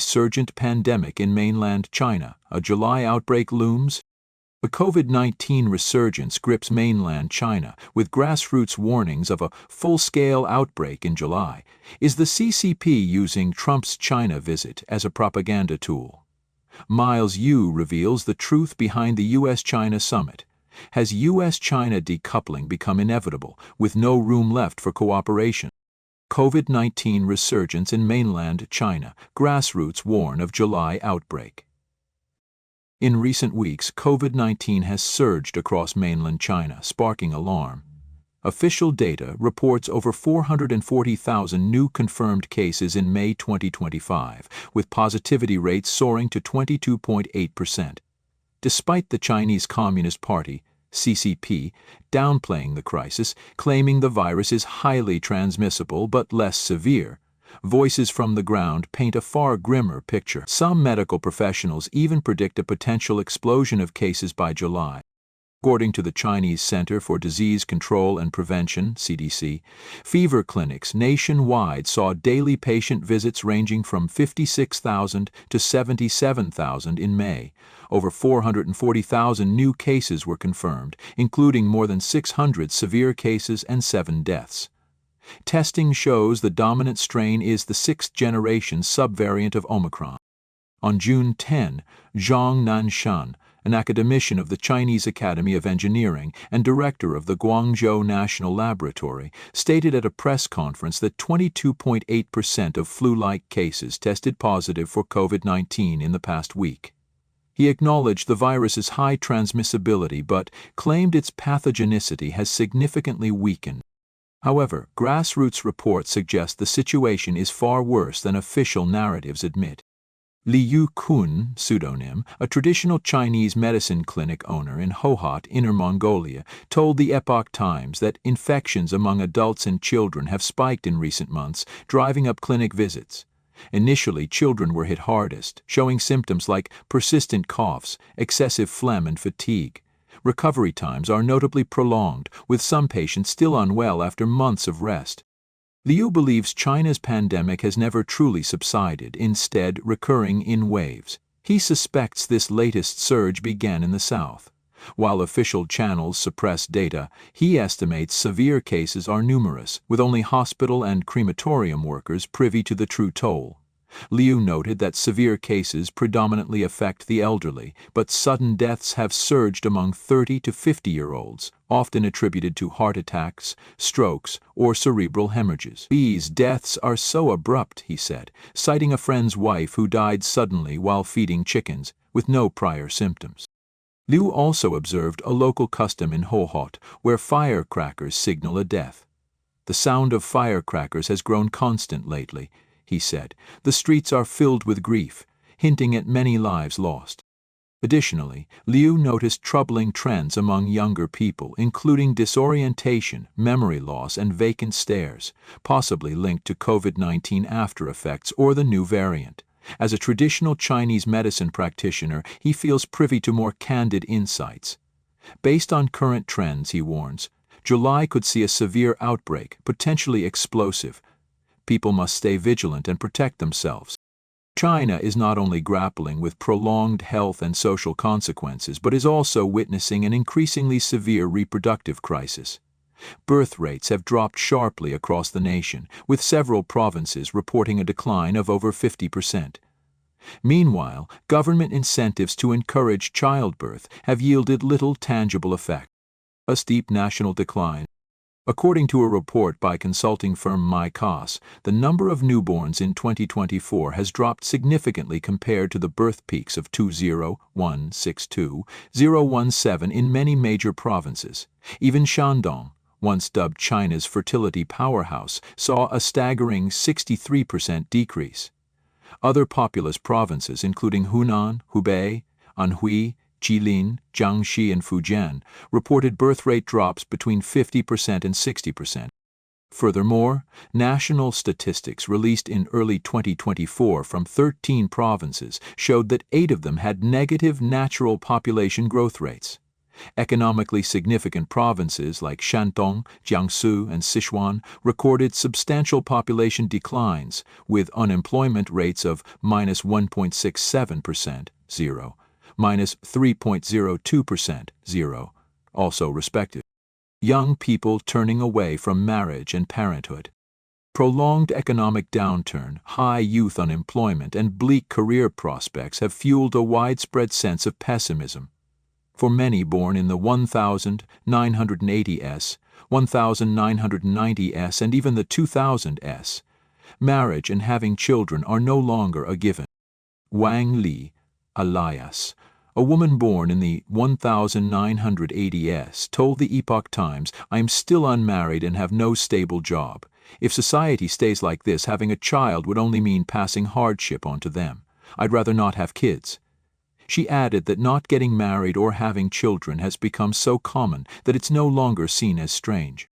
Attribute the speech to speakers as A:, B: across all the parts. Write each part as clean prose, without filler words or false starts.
A: resurgent pandemic in mainland China. A July outbreak looms. The COVID-19 resurgence grips mainland China, with grassroots warnings of a full-scale outbreak in July. Is the CCP using Trump's China visit as a propaganda tool? Miles Yu reveals the truth behind the U.S.-China summit. Has U.S.-China decoupling become inevitable, with no room left for cooperation? COVID-19 resurgence in mainland China. Grassroots warn of July outbreak. In recent weeks, COVID-19 has surged across mainland China, sparking alarm. Official data reports over 440,000 new confirmed cases in May 2025, with positivity rates soaring to 22.8%. Despite the Chinese Communist Party, CCP, downplaying the crisis, claiming the virus is highly transmissible but less severe, voices from the ground paint a far grimmer picture. Some medical professionals even predict a potential explosion of cases by July. According to the Chinese Center for Disease Control and Prevention, CDC, fever clinics nationwide saw daily patient visits ranging from 56,000 to 77,000 in May. Over 440,000 new cases were confirmed, including more than 600 severe cases and 7 deaths. Testing shows the dominant strain is the 6th-generation subvariant of Omicron. On June 10, Zhang Nanshan, an academician of the Chinese Academy of Engineering and director of the Guangzhou National Laboratory, stated at a press conference that 22.8% of flu-like cases tested positive for COVID-19 in the past week. He acknowledged the virus's high transmissibility but claimed its pathogenicity has significantly weakened. However, grassroots reports suggest the situation is far worse than official narratives admit. Liu Kun, pseudonym, a traditional Chinese medicine clinic owner in Hohhot, Inner Mongolia, told the Epoch Times that infections among adults and children have spiked in recent months, driving up clinic visits. Initially, children were hit hardest, showing symptoms like persistent coughs, excessive phlegm, and fatigue. Recovery times are notably prolonged, with some patients still unwell after months of rest. Liu believes China's pandemic has never truly subsided, instead recurring in waves. He suspects this latest surge began in the south. While official channels suppress data, he estimates severe cases are numerous, with only hospital and crematorium workers privy to the true toll. Liu noted that severe cases predominantly affect the elderly, but sudden deaths have surged among 30 to 50-year-olds, often attributed to heart attacks, strokes, or cerebral hemorrhages. These deaths are so abrupt, he said, citing a friend's wife who died suddenly while feeding chickens, with no prior symptoms. Liu also observed a local custom in Hohhot, where firecrackers signal a death. The sound of firecrackers has grown constant lately, he said. The streets are filled with grief, hinting at many lives lost. Additionally, Liu noticed troubling trends among younger people, including disorientation, memory loss, and vacant stares, possibly linked to COVID-19 after-effects or the new variant. As a traditional Chinese medicine practitioner, he feels privy to more candid insights. Based on current trends, he warns, July could see a severe outbreak, potentially explosive. People must stay vigilant and protect themselves. China is not only grappling with prolonged health and social consequences, but is also witnessing an increasingly severe reproductive crisis. Birth rates have dropped sharply across the nation, with several provinces reporting a decline of over 50%. Meanwhile, government incentives to encourage childbirth have yielded little tangible effect. A steep national decline. According to a report by consulting firm MyCos, the number of newborns in 2024 has dropped significantly compared to the birth peaks of 20162017 in many major provinces. Even Shandong, once dubbed China's fertility powerhouse, saw a staggering 63% decrease. Other populous provinces, including Hunan, Hubei, Anhui, Jilin, Jiangxi, and Fujian, reported birth rate drops between 50% and 60%. Furthermore, national statistics released in early 2024 from 13 provinces showed that 8 of them had negative natural population growth rates. Economically significant provinces like Shandong, Jiangsu, and Sichuan recorded substantial population declines, with unemployment rates of -1.67%, 0, -3.02%, 0, also respective. Young people turning away from marriage and parenthood. Prolonged economic downturn, high youth unemployment, and bleak career prospects have fueled a widespread sense of pessimism. For many born in the 1980s, 1990s, and even the 2000s, marriage and having children are no longer a given. Wang Li, alias, a woman born in the 1980s, told the Epoch Times, "I am still unmarried and have no stable job. If society stays like this, having a child would only mean passing hardship on to them. I'd rather not have kids." She added that not getting married or having children has become so common that it's no longer seen as strange.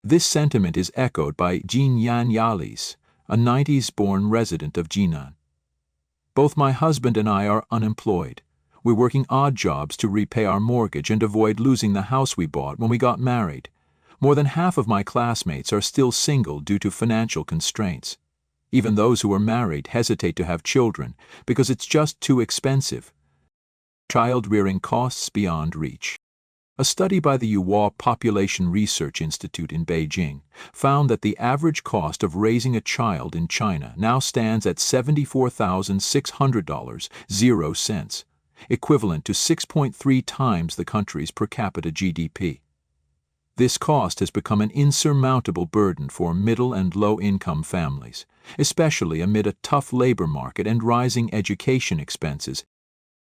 A: This sentiment is echoed by Jin Yan Yalis, a 90s-born resident of Jinan. "Both my husband and I are unemployed. We're working odd jobs to repay our mortgage and avoid losing the house we bought when we got married. More than half of my classmates are still single due to financial constraints. Even those who are married hesitate to have children because it's just too expensive. Child-rearing costs beyond reach." A study by the Yuhua Population Research Institute in Beijing found that the average cost of raising a child in China now stands at $74,600, 0 cents, equivalent to 6.3 times the country's per capita GDP. This cost has become an insurmountable burden for middle and low-income families, especially amid a tough labor market and rising education expenses.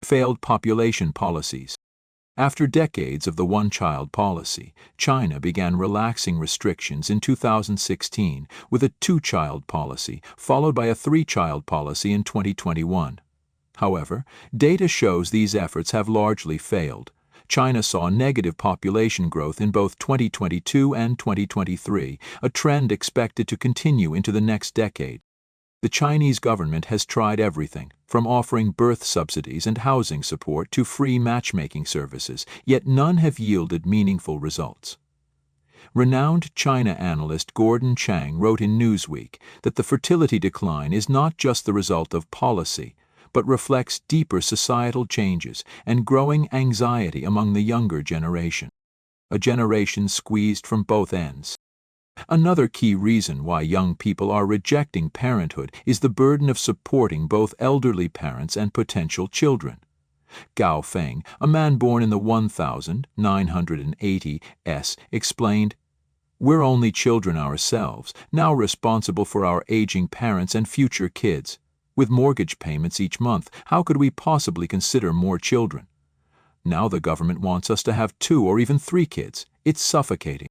A: Failed population policies. After decades of the one-child policy, China began relaxing restrictions in 2016 with a two-child policy, followed by a three-child policy in 2021. However, data shows these efforts have largely failed. China saw negative population growth in both 2022 and 2023, a trend expected to continue into the next decade. The Chinese government has tried everything, from offering birth subsidies and housing support to free matchmaking services, yet none have yielded meaningful results. Renowned China analyst Gordon Chang wrote in Newsweek that the fertility decline is not just the result of policy, but reflects deeper societal changes and growing anxiety among the younger generation. A generation squeezed from both ends. Another key reason why young people are rejecting parenthood is the burden of supporting both elderly parents and potential children. Gao Feng, a man born in the 1980s, explained, "We're only children ourselves, now responsible for our aging parents and future kids. With mortgage payments each month, how could we possibly consider more children? Now the government wants us to have 2 or even 3 kids. It's suffocating."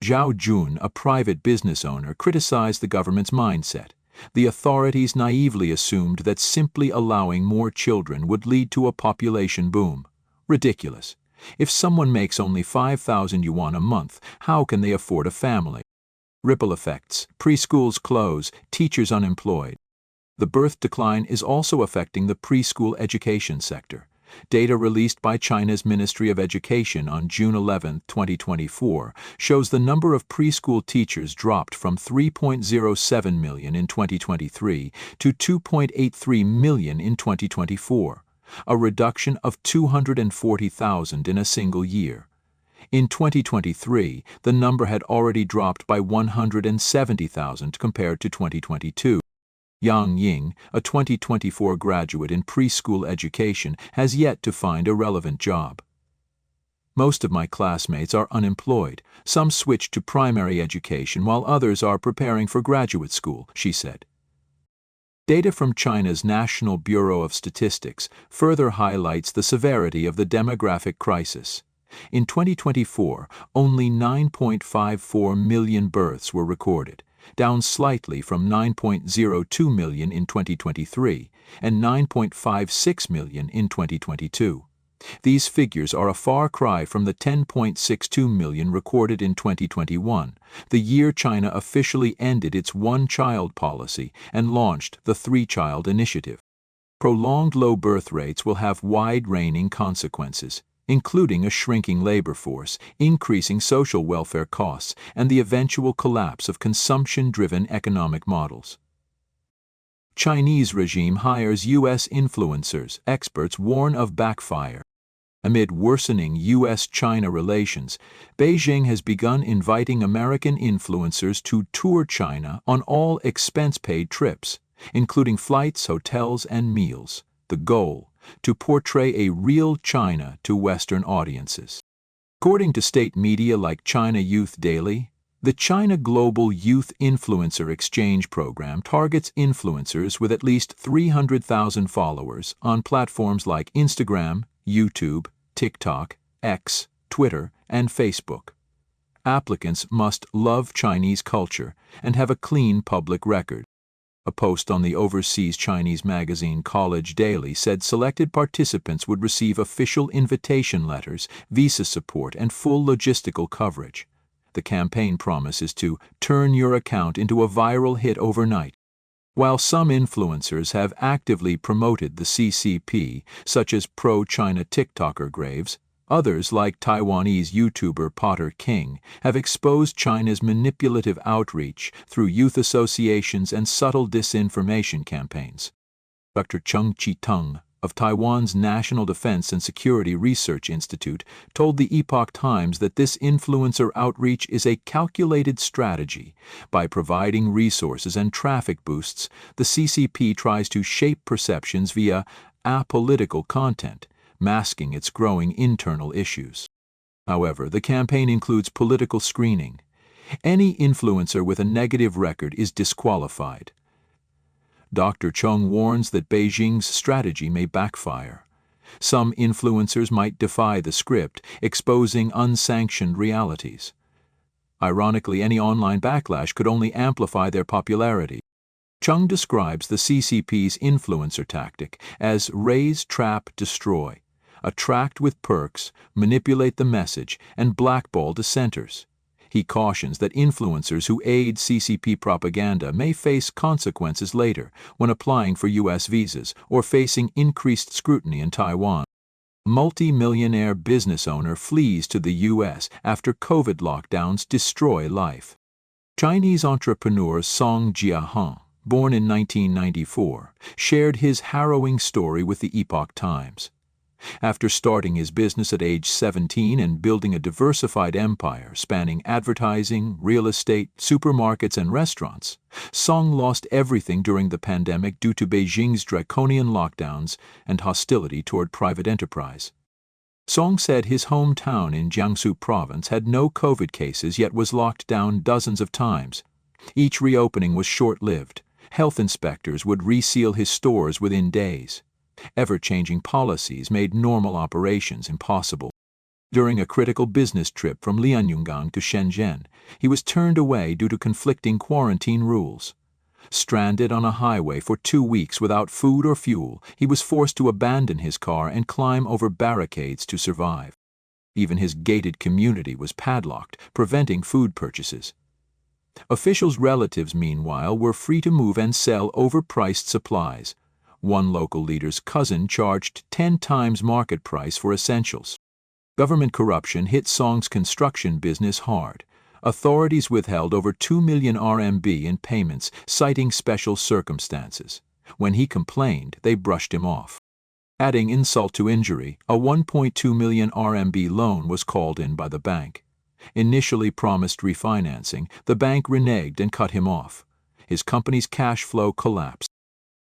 A: Zhao Jun, a private business owner, criticized the government's mindset. The authorities naively assumed that simply allowing more children would lead to a population boom. Ridiculous. If someone makes only 5,000 yuan a month, how can they afford a family? Ripple effects, preschools close, teachers unemployed. The birth decline is also affecting the preschool education sector. Data released by China's Ministry of Education on June 11, 2024, shows the number of preschool teachers dropped from 3.07 million in 2023 to 2.83 million in 2024, a reduction of 240,000 in a single year. In 2023, the number had already dropped by 170,000 compared to 2022. Yang Ying, a 2024 graduate in preschool education, has yet to find a relevant job. "Most of my classmates are unemployed. Some switched to primary education while others are preparing for graduate school," she said. Data from China's National Bureau of Statistics further highlights the severity of the demographic crisis. In 2024, only 9.54 million births were recorded, down slightly from 9.02 million in 2023 and 9.56 million in 2022. These figures are a far cry from the 10.62 million recorded in 2021, the year China officially ended its one-child policy and launched the three-child initiative. Prolonged low birth rates will have wide-ranging consequences. including a shrinking labor force, increasing social welfare costs, and the eventual collapse of consumption-driven economic models. Chinese regime hires U.S. influencers, experts warn of backfire. Amid worsening U.S.-China relations, Beijing has begun inviting American influencers to tour China on all expense-paid trips, including flights, hotels, and meals. The goal: to portray a real China to Western audiences. According to state media like China Youth Daily, the China Global Youth Influencer Exchange Program targets influencers with at least 300,000 followers on platforms like Instagram, YouTube, TikTok, X, Twitter, and Facebook. Applicants must love Chinese culture and have a clean public record. A post on the overseas Chinese magazine College Daily said selected participants would receive official invitation letters, visa support, and full logistical coverage. The campaign promises to turn your account into a viral hit overnight. While some influencers have actively promoted the CCP, such as pro-China TikToker Graves, others, like Taiwanese YouTuber Potter King, have exposed China's manipulative outreach through youth associations and subtle disinformation campaigns. Dr. Chung Chi-tung of Taiwan's National Defense and Security Research Institute told the Epoch Times that this influencer outreach is a calculated strategy. By providing resources and traffic boosts, the CCP tries to shape perceptions via apolitical content, masking its growing internal issues. However, the campaign includes political screening. Any influencer with a negative record is disqualified. Dr. Chung warns that Beijing's strategy may backfire. Some influencers might defy the script, exposing unsanctioned realities. Ironically, any online backlash could only amplify their popularity. Chung describes the CCP's influencer tactic as raise, trap, destroy, attract with perks, manipulate the message, and blackball dissenters. He cautions that influencers who aid CCP propaganda may face consequences later when applying for U.S. visas or facing increased scrutiny in Taiwan. Multi-millionaire business owner flees to the U.S. after COVID lockdowns destroy life. Chinese entrepreneur Song Jiahan, born in 1994, shared his harrowing story with the Epoch Times. After starting his business at age 17 and building a diversified empire spanning advertising, real estate, supermarkets, and restaurants, Song lost everything during the pandemic due to Beijing's draconian lockdowns and hostility toward private enterprise. Song said his hometown in Jiangsu province had no COVID cases yet was locked down dozens of times. Each reopening was short-lived. Health inspectors would reseal his stores within days. Ever-changing policies made normal operations impossible. During a critical business trip from Lianyungang to Shenzhen, he was turned away due to conflicting quarantine rules. Stranded on a highway for 2 weeks without food or fuel, he was forced to abandon his car and climb over barricades to survive. Even his gated community was padlocked, preventing food purchases. Officials' relatives, meanwhile, were free to move and sell overpriced supplies. One local leader's cousin charged 10 times market price for essentials. Government corruption hit Song's construction business hard. Authorities withheld over 2 million RMB in payments, citing special circumstances. When he complained, they brushed him off. Adding insult to injury, a 1.2 million RMB loan was called in by the bank. Initially promised refinancing, the bank reneged and cut him off. His company's cash flow collapsed.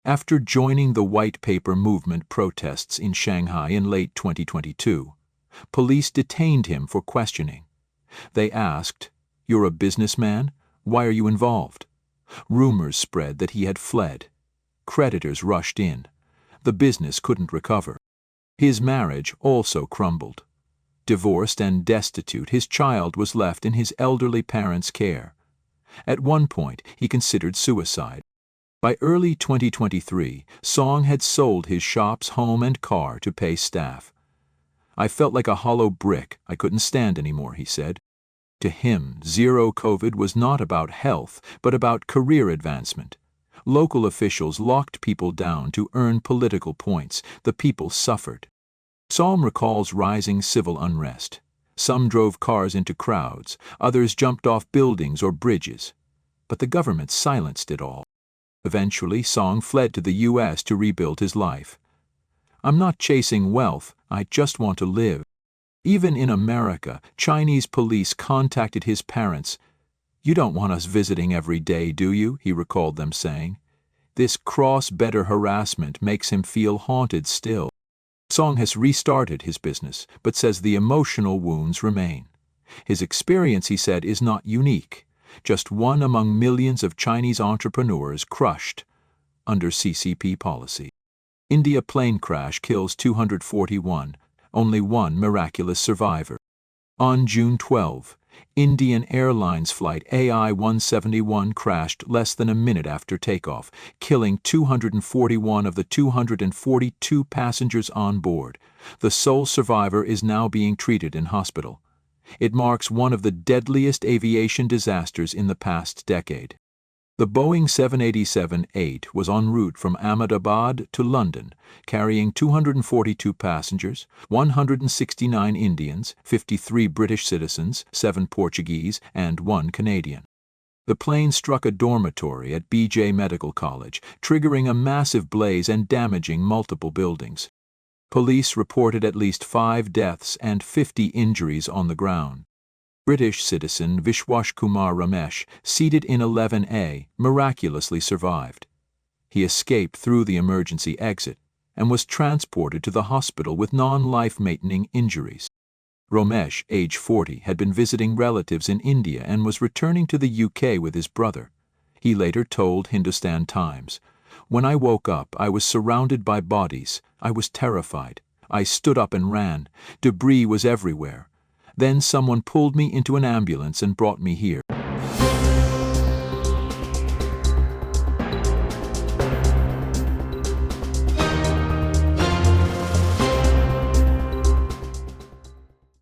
A: After joining the White Paper Movement protests in Shanghai in late 2022, police detained him for questioning. They asked, "You're a businessman? Why are you involved?" Rumors spread that he had fled. Creditors rushed in. The business couldn't recover. His marriage also crumbled. Divorced and destitute, his child was left in his elderly parents' care. At one point, he considered suicide. By early 2023, Song had sold his shops, home, and car to pay staff. "I felt like a hollow brick. I couldn't stand anymore," he said. To him, zero COVID was not about health, but about career advancement. Local officials locked people down to earn political points. The people suffered. Psalm recalls rising civil unrest. Some drove cars into crowds, others jumped off buildings or bridges. But the government silenced it all. Eventually, Song fled to the U.S. to rebuild his life. "I'm not chasing wealth, I just want to live." Even in America, Chinese police contacted his parents. "You don't want us visiting every day, do you?" he recalled them saying. This cross-border harassment makes him feel haunted still. Song has restarted his business, but says the emotional wounds remain. His experience, he said, is not unique, just one among millions of Chinese entrepreneurs crushed under CCP policy. India plane crash kills 241, only one miraculous survivor. On June 12, Indian Airlines flight AI-171 crashed less than a minute after takeoff, killing 241 of the 242 passengers on board. The sole survivor is now being treated in hospital. It marks one of the deadliest aviation disasters in the past decade. The Boeing 787-8 was en route from Ahmedabad to London, carrying 242 passengers, 169 Indians, 53 British citizens, 7 Portuguese, and 1 Canadian. The plane struck a dormitory at BJ Medical College, triggering a massive blaze and damaging multiple buildings. Police reported at least 5 deaths and 50 injuries on the ground. British citizen Vishwash Kumar Ramesh, seated in 11A, miraculously survived. He escaped through the emergency exit and was transported to the hospital with non-life-threatening injuries. Ramesh, age 40, had been visiting relatives in India and was returning to the UK with his brother. He later told Hindustan Times, "When I woke up, I was surrounded by bodies. I was terrified. I stood up and ran. Debris was everywhere. Then someone pulled me into an ambulance and brought me here."